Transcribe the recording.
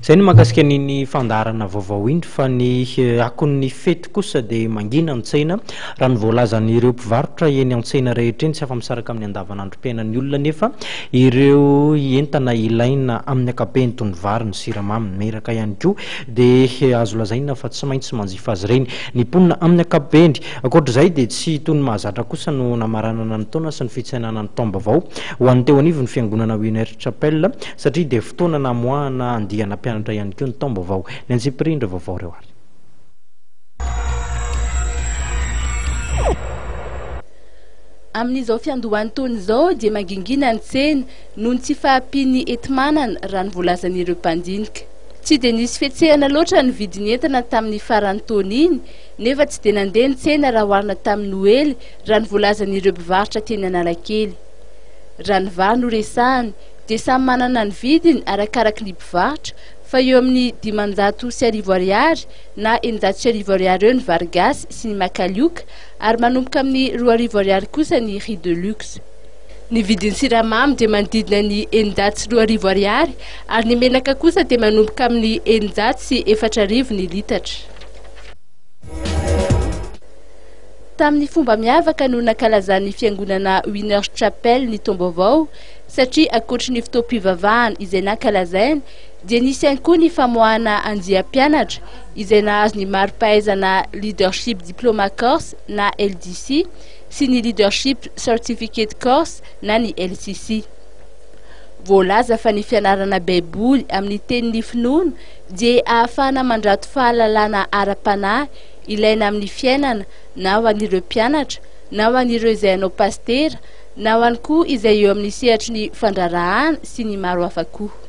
Zay ny makasika ny fandarana vaovao indro fa ny akon'ny fety kosa dia mangina ny tsena raha ny voalazan'ireo mpivarotra eny an-tsena rehetra eny tsy afa-misaraka amin'ny andavanandrom-piainan'ny olona nefa ireo entana ilaina amin'ny akapeny toy ny vary ny siramamy meraka ihany koa dia azo lazaina fa tsy maintsy manjifa azy ireny ny mponina amin'ny akapeny. Ankoatr'izay dia tsy toy ny mahazatra kosa no namaranana ny taona sy ny fitsainana ny taom-baovao ho an'ny teo anivon'ny Fiangonana Leadership satria dia fotoana namoahana andiana mpianatra ihany koa ny taom-baovao ny antsipirindra vaovao reo ary. Amin'izao fiandohan'ny taona izao dia mangingina ny tsena noho ny tsy fahampian'ny enti-manana raha ny voalazan'ireo mpandinika. Tsy dia nisy fihetsehana loatra ny vidin'entana tamin'ny faran'ny taona iny nefa tsy dia nandeha ny tsena raha oharina tamin'ny noely raha ny voalazan'ireo mpivarotra teny Analakely. Raha ny vary no resahany dia samy manana ny vidiny arakaraky ny mpivarotra fa eo amin'ny 500 ariary na 900 ariary eo ny vary gasy sy ny makalioka ary manomboka amin'ny 2 ariary kosa ny riz de luxe. Ny vidin'ny siramamy dia manodidina ny 900 ariary ary ny menaka kosa dia manomboka amin'ny 904 ny litatra. Tamin'ny fomba miavaka no nankalazan'ny Fiangonana Leadership ny taom-baovao satria ankoatra ny fotoam-pivavahana izay nankalazaina dia nisy ihany koa ny famoahana mpianatra izay nahazo ny mari-pahaizana Leadership Diploma Course na LDC sy ny Leadership Certificate Course na ny LCC. Voalaza fa ny fianarana baiboly amin'ny tenin'ny finoana dia ahafahana mandrato fahalalana ara-panahy ilaina amin'ny fiainana na ho an'ireo mpianatra na ho an'ireo izay hanao pastera na ho any koa izay eo amin'ny sehatry ny fandrarahana sy ny maro hafa koa.